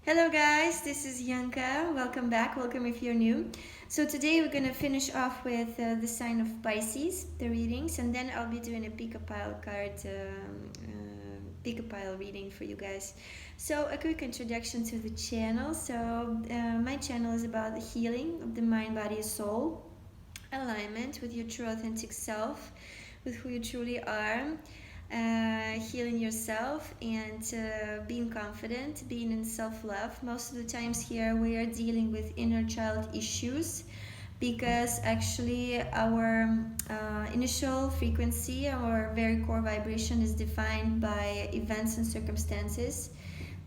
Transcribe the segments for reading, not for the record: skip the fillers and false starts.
Hello guys, this is Yanka. Welcome back, welcome if you're new. So today we're going to finish off with the sign of Pisces, the readings, and then I'll be doing a pick-a-pile card, pick-a-pile reading for you guys. So a quick introduction to the channel. So my channel is about the healing of the mind, body, and soul, alignment with your true authentic self, with who you truly are, healing yourself, and being confident, being in self-love. Most of the times here we are dealing with inner child issues because actually our initial frequency, our very core vibration, is defined by events and circumstances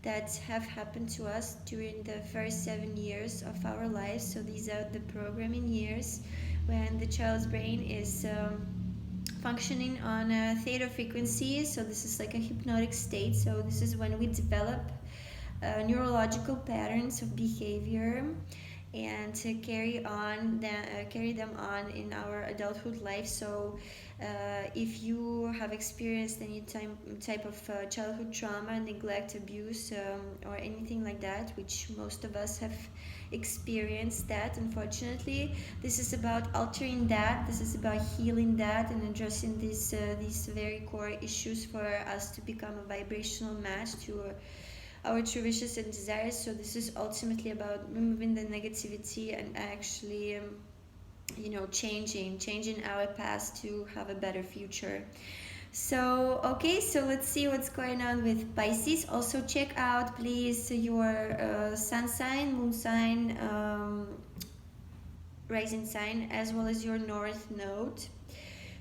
that have happened to us during the first 7 years of our lives. So these are the programming years when the child's brain is functioning on a theta frequency. So this is like a hypnotic state. So this is when we develop neurological patterns of behavior and to carry them on in our adulthood life. So if you have experienced any type of childhood trauma, neglect, abuse, or anything like that, which most of us have experienced that, unfortunately, this is about altering that. This is about healing that and addressing these very core issues for us to become a vibrational match to our true wishes and desires. So this is ultimately about removing the negativity and actually changing our past to have a better future. So okay, so let's see what's going on with Pisces. Also check out please your sun sign, moon sign, rising sign, as well as your north node.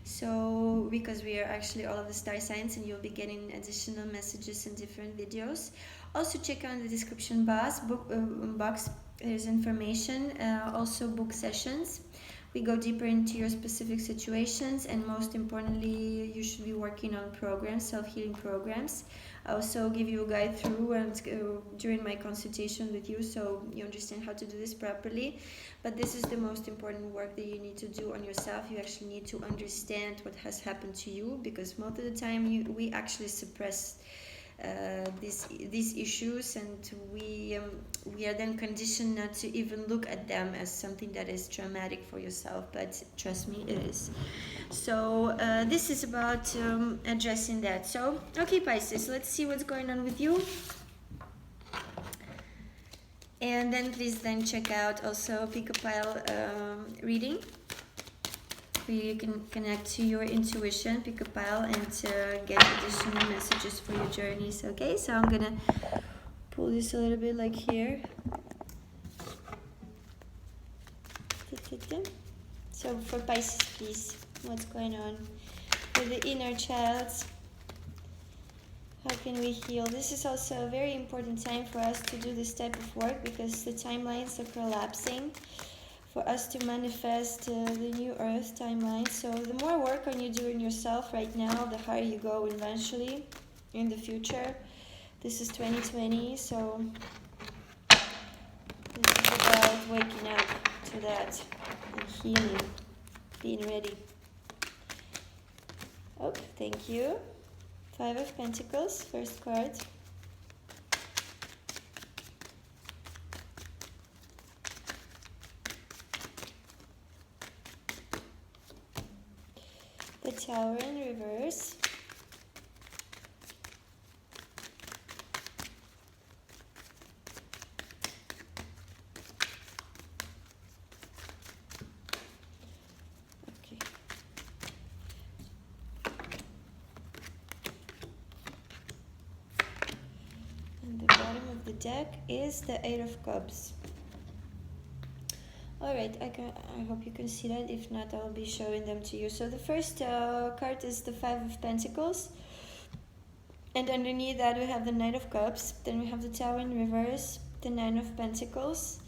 So because we are actually all of the star signs, and you'll be getting additional messages in different videos. Also check out the description box. There's information, also book sessions. We go deeper into your specific situations, and most importantly, you should be working on programs, self-healing programs. I also give you a guide through and during my consultation with you, so you understand how to do this properly. But this is the most important work that you need to do on yourself. You actually need to understand what has happened to you, because most of the time we actually suppress these issues, and we are then conditioned not to even look at them as something that is traumatic for yourself, but trust me, it is. So this is about addressing that. So okay, Pisces, let's see what's going on with you, and then please then check out also pick-a-pile reading, where you can connect to your intuition, pick a pile, and get additional messages for your journeys. Okay, so I'm gonna pull this a little bit like here. So for Pisces, please, what's going on with the inner child? How can we heal? This is also a very important time for us to do this type of work, because the timelines are collapsing for us to manifest the new earth timeline. So the more work on you do in yourself right now, the higher you go eventually in the future. This is 2020, so this is about waking up to that and healing, being ready. Oh, thank you. 5 of Pentacles, first card. The Tower in reverse. Okay. And the bottom of the deck is the 8 of Cups. Alright, I hope you can see that. If not, I'll be showing them to you. So the first card is the 5 of Pentacles. And underneath that we have the Knight of Cups. Then we have the Tower in reverse, the 9 of Pentacles,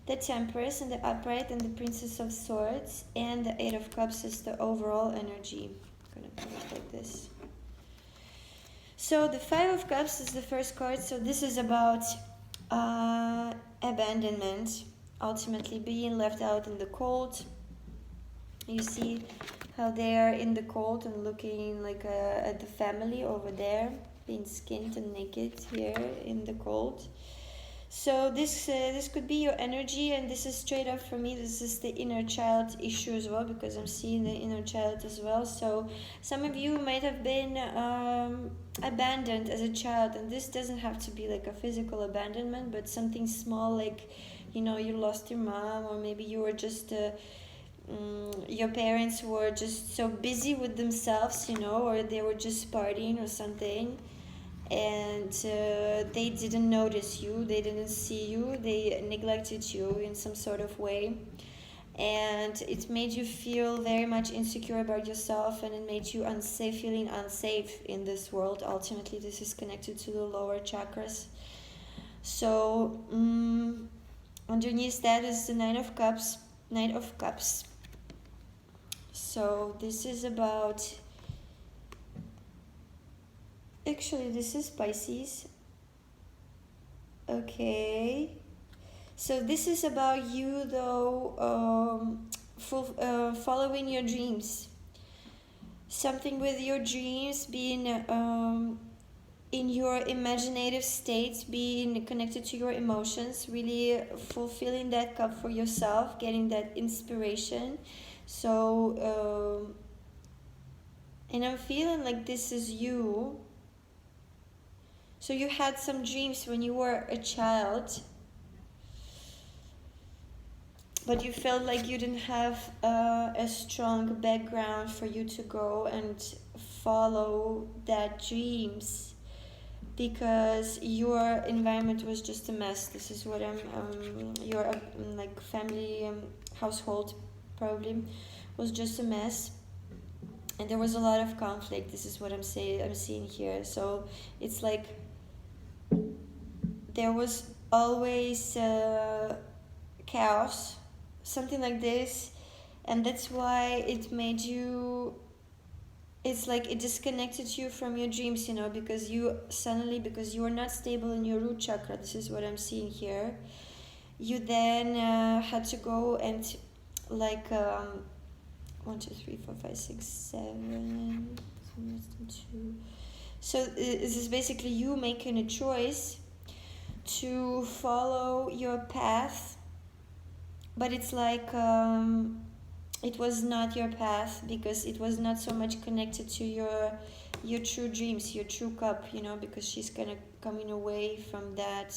the Temperance and the Upright, and the Princess of Swords. And the 8 of Cups is the overall energy. I'm going to put it like this. So the 5 of Cups is the first card. So this is about abandonment. Ultimately being left out in the cold. You see how they are in the cold and looking like at the family over there, being skinned and naked here in the cold. So this could be your energy, and this is straight up for me. This is the inner child issue as well, because I'm seeing the inner child as well. So some of you might have been abandoned as a child, and this doesn't have to be like a physical abandonment, but something small, like, you know, you lost your mom, or maybe you were just your parents were just so busy with themselves, you know, or they were just partying or something, and they didn't notice you, they didn't see you, they neglected you in some sort of way, and it made you feel very much insecure about yourself, and it made you unsafe, feeling unsafe in this world. Ultimately, this is connected to the lower chakras. So underneath that is the Knight of Cups. So this is about, actually this is Pisces. Okay, so this is about you though, following your dreams, something with your dreams being in your imaginative state, being connected to your emotions, really fulfilling that cup for yourself, getting that inspiration. So and I'm feeling like this is you. So you had some dreams when you were a child, but you felt like you didn't have a strong background for you to go and follow that dreams, because your environment was just a mess. This is what your like family, household probably was just a mess, and there was a lot of conflict. This is what I'm seeing here. So it's like there was always chaos, something like this, and that's why it made you, it's like it disconnected you from your dreams, you know, because you suddenly, because you were not stable in your root chakra, this is what I'm seeing here, you then had to go and like 1 2 3 4 5 6 7 2. So this is basically you making a choice to follow your path, but it's like it was not your path, because it was not so much connected to your true dreams, your true cup, you know, because she's kind of coming away from that,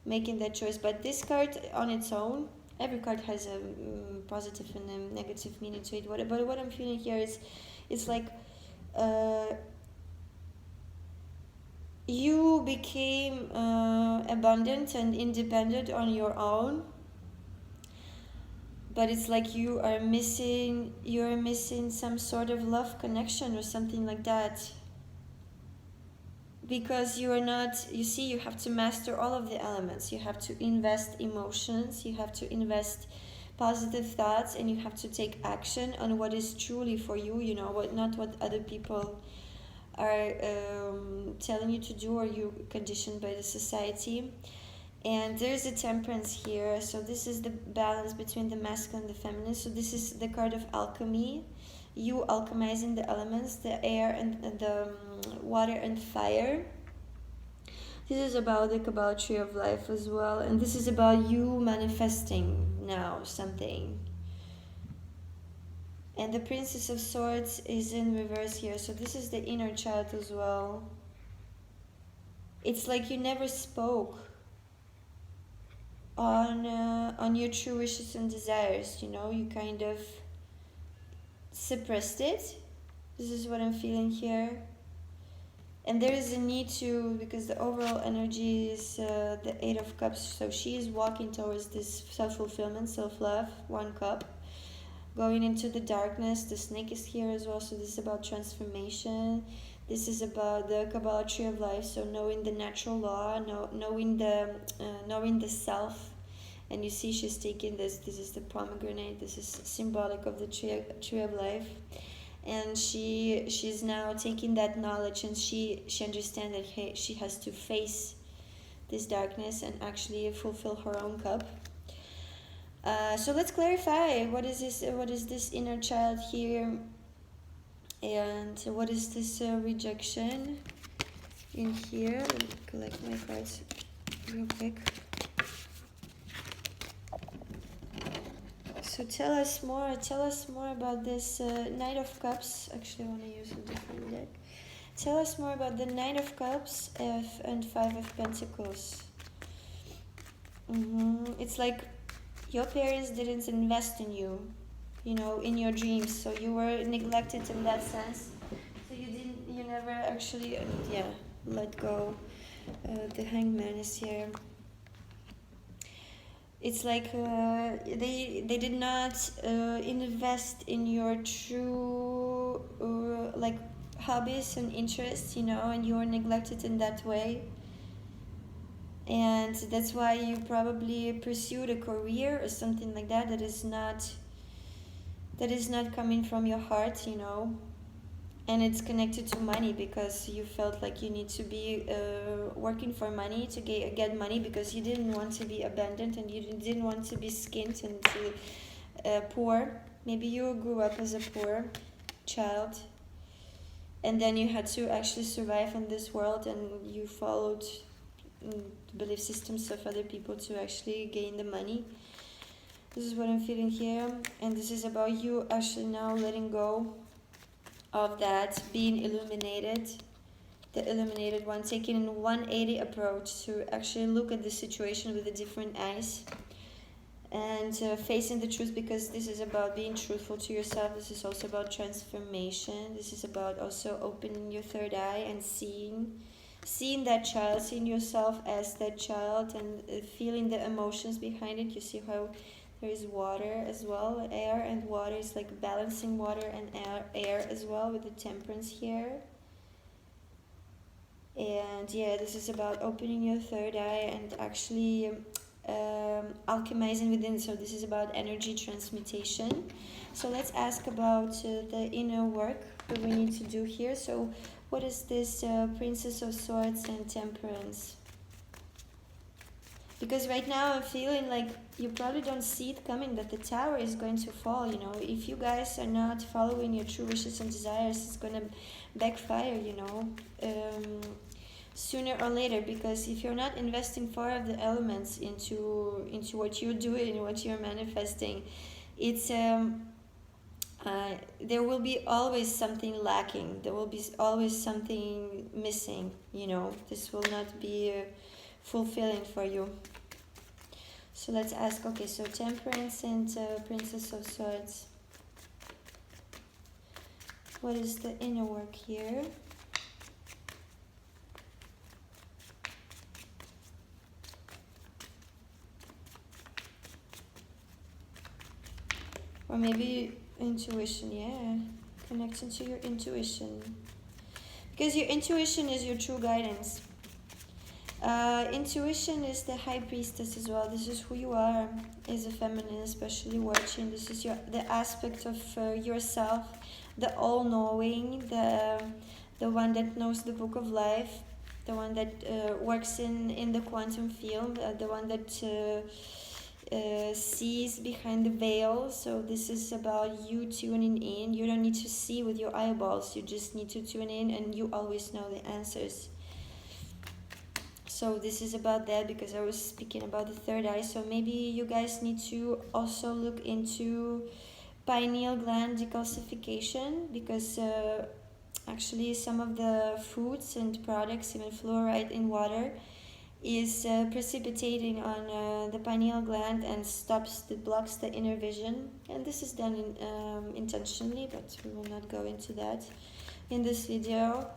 making that choice. But this card on its own, every card has a positive and a negative meaning to it. But what I'm feeling here is, it's like you became abundant and independent on your own, but it's like you're missing some sort of love connection or something like that, because you are not, you see, you have to master all of the elements, you have to invest emotions, you have to invest positive thoughts, and you have to take action on what is truly for you, you know, what, not what other people are telling you to do, or you conditioned by the society. And there's a temperance here, so this is the balance between the masculine and the feminine. So this is the card of alchemy, you alchemizing the elements, the air and the water and fire. This is about the Kabbalah tree of life as well, and this is about you manifesting now something. And the Princess of Swords is in reverse here, so this is the inner child as well. It's like you never spoke on your true wishes and desires, you know, you kind of suppressed it. This is what I'm feeling here. And there is a need to, because the overall energy is the 8 of Cups, so she is walking towards this self-fulfillment, self-love, 1 cup, going into the darkness. The snake is here as well, so this is about transformation. This is about the Kabbalah tree of life, so knowing the natural law, knowing the self. And you see she's taking this is the pomegranate, this is symbolic of the tree of life. And she's now taking that knowledge, and she understands that she has to face this darkness and actually fulfill her own cup. So let's clarify, what is this inner child here, and what is this rejection in here. Let me collect my cards. real quick. So tell us more about this Knight of Cups. Actually, I want to use a different deck. Tell us more about the Knight of Cups and Five of Pentacles. It's like your parents didn't invest in you, you know, in your dreams. So you were neglected in that sense. So you never actually, let go. The Hangman is here. It's like they did not invest in your true like hobbies and interests, you know, and you were neglected in that way. And that's why you probably pursued a career or something like that that is not coming from your heart, you know. And it's connected to money because you felt like you need to be working for money to get money, because you didn't want to be abandoned and you didn't want to be skinned and poor. Maybe you grew up as a poor child and then you had to actually survive in this world, and you followed belief systems of other people to actually gain the money. This is what I'm feeling here, and this is about you actually now letting go of that, being illuminated, the illuminated one, taking a 180 approach to actually look at the situation with a different eyes and facing the truth, because this is about being truthful to yourself. This is also about transformation. This is about also opening your third eye and seeing that child, seeing yourself as that child, and feeling the emotions behind it. You see how there is water as well, air and water. Is like balancing water and air as well, with the temperance here. And yeah, this is about opening your third eye and actually alchemizing within. So this is about energy transmutation. So let's ask about the inner work that we need to do here. So what is this Princess of Swords and Temperance? Because right now I'm feeling like you probably don't see it coming, that the tower is going to fall, you know. If you guys are not following your true wishes and desires, it's going to backfire, you know, sooner or later. Because if you're not investing 4 of the elements into what you're doing, what you're manifesting, it's there will be always something lacking. There will be always something missing, you know. This will not be fulfilling for you. So let's ask, okay, so Temperance and Princess of Swords. What is the inner work here? Or maybe intuition, yeah. Connection to your intuition. Because your intuition is your true guidance. Intuition is the High Priestess as well. This is who you are as a feminine, especially watching. This is the aspect of yourself, the all-knowing, the one that knows the book of life, the one that works in the quantum field, the one that sees behind the veil. So this is about you tuning in. You don't need to see with your eyeballs. You just need to tune in, and you always know the answers. So this is about that, because I was speaking about the third eye. So maybe you guys need to also look into pineal gland decalcification, because actually some of the foods and products, even fluoride in water, is precipitating on the pineal gland and blocks the inner vision. And this is done intentionally, but we will not go into that in this video.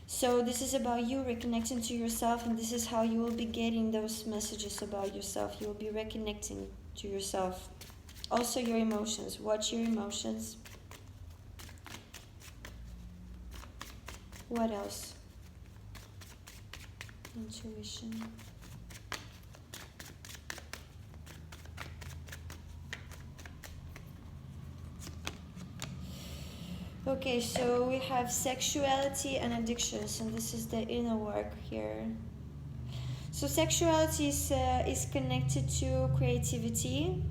So this is about you reconnecting to yourself, and this is how you will be getting those messages about yourself. You will be reconnecting to yourself. Also your emotions. Watch your emotions. What else? Intuition. Okay, so we have sexuality and addictions, and this is the inner work here. So sexuality is connected to creativity.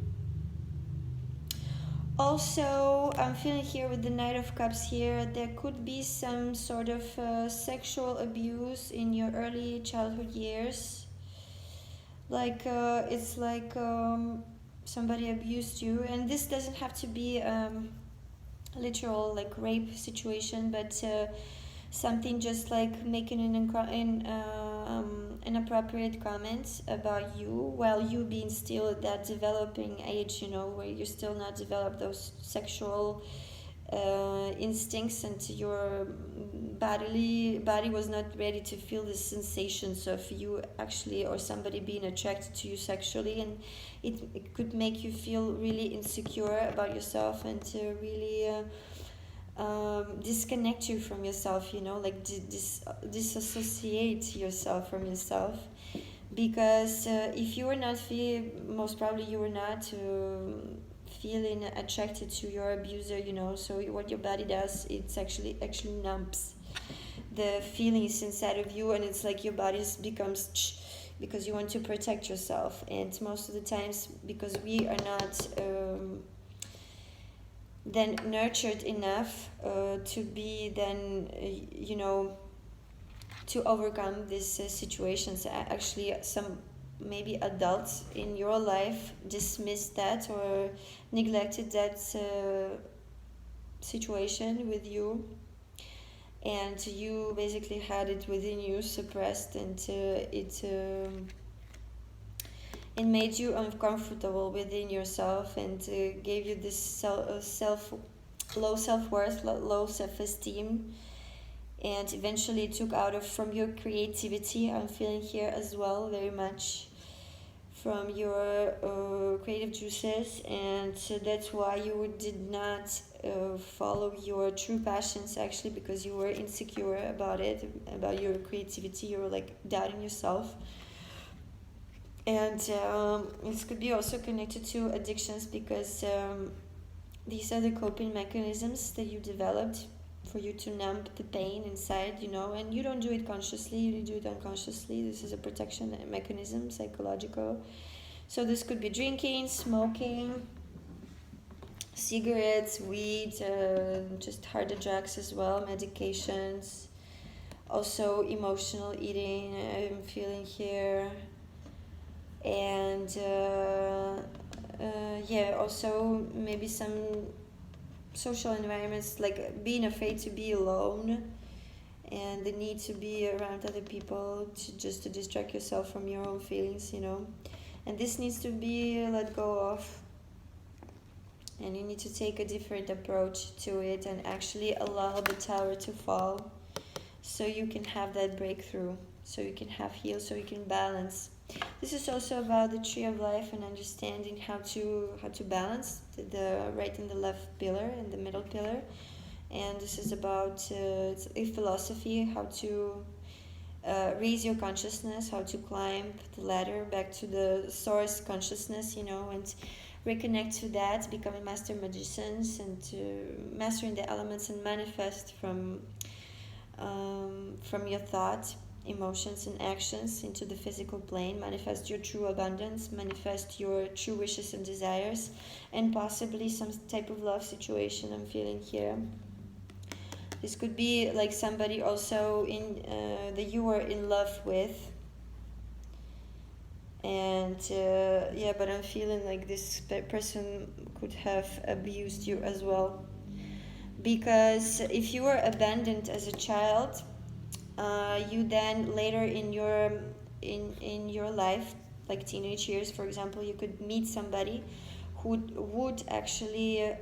Also, I'm feeling here with the Knight of Cups here, there could be some sort of sexual abuse in your early childhood years. like it's like somebody abused you, and this doesn't have to be literal like rape situation, but something just like making inappropriate comments about you while you being still at that developing age, you know, where you're still not developed those sexual instincts, and your body was not ready to feel the sensations of you actually or somebody being attracted to you sexually, and it could make you feel really insecure about yourself, and to really disconnect you from yourself, you know, like disassociate yourself from yourself, because if you were not most probably you were not feeling attracted to your abuser, you know. So what your body does, it's actually numbs the feelings inside of you, and it's like your body becomes because you want to protect yourself. And most of the times, because we are not then nurtured enough to be then you know, to overcome these situations. Actually, some maybe adults in your life dismissed that or neglected that situation with you, and you basically had it within you suppressed, and it made you uncomfortable within yourself, and gave you this low self-worth, low self-esteem, and eventually took out of from your creativity. I'm feeling here as well very much from your creative juices, and so that's why you did not follow your true passions, actually, because you were insecure about it, about your creativity. You were like doubting yourself. And this could be also connected to addictions, because these are the coping mechanisms that you developed for you to numb the pain inside, you know, and you don't do it consciously, you do it unconsciously. This is a protection mechanism, psychological. So this could be drinking, smoking, cigarettes, weed, just harder drugs as well, medications, also emotional eating. I'm feeling here. And yeah, also maybe some social environments, like being afraid to be alone, and the need to be around other people to distract yourself from your own feelings, you know. And this needs to be let go of, and you need to take a different approach to it and actually allow the tower to fall, so you can have that breakthrough, so you can have heal, so you can balance. This is also about the tree of life and understanding how to balance the right and the left pillar and the middle pillar. And this is about a philosophy, how to raise your consciousness, how to climb the ladder back to the source consciousness, you know, and reconnect to that, becoming master magicians, and to mastering the elements and manifest from your thought, emotions, and actions into the physical plane. Manifest your true abundance, manifest your true wishes and desires, and possibly some type of love situation I'm feeling here. This could be like somebody also in that you were in love with, and yeah, but I'm feeling like this person could have abused you as well, because if you were abandoned as a child, you then later in your life, like teenage years, for example, you could meet somebody who would actually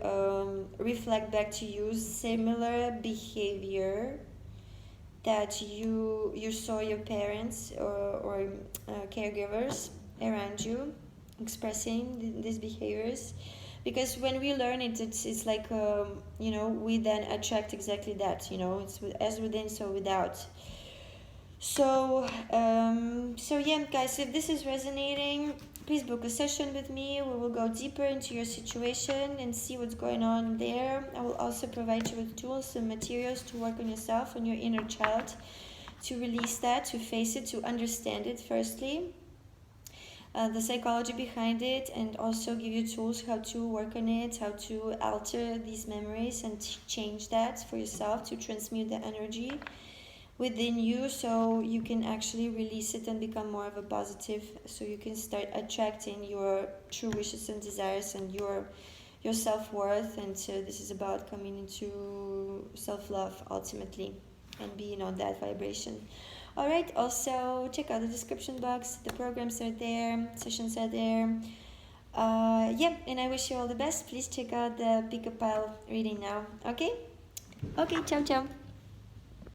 reflect back to you similar behavior that you saw your parents or caregivers around you expressing these behaviors. Because when we learn it, it's like you know, we then attract exactly that, you know. It's as within, so without. So yeah, guys, if this is resonating, please book a session with me. We will go deeper into your situation and see what's going on there. I will also provide you with tools and materials to work on yourself, on your inner child, to release that, to face it, to understand it firstly, the psychology behind it, and also give you tools how to work on it, how to alter these memories and change that for yourself, to transmute the energy within you, so you can actually release it and become more of a positive, so you can start attracting your true wishes and desires and your self-worth. And so this is about coming into self-love ultimately and being on that vibration. All right, also check out the description box. The programs are there, sessions are there. Yeah, and I wish you all the best. Please check out the pick a pile reading now. Okay, ciao ciao.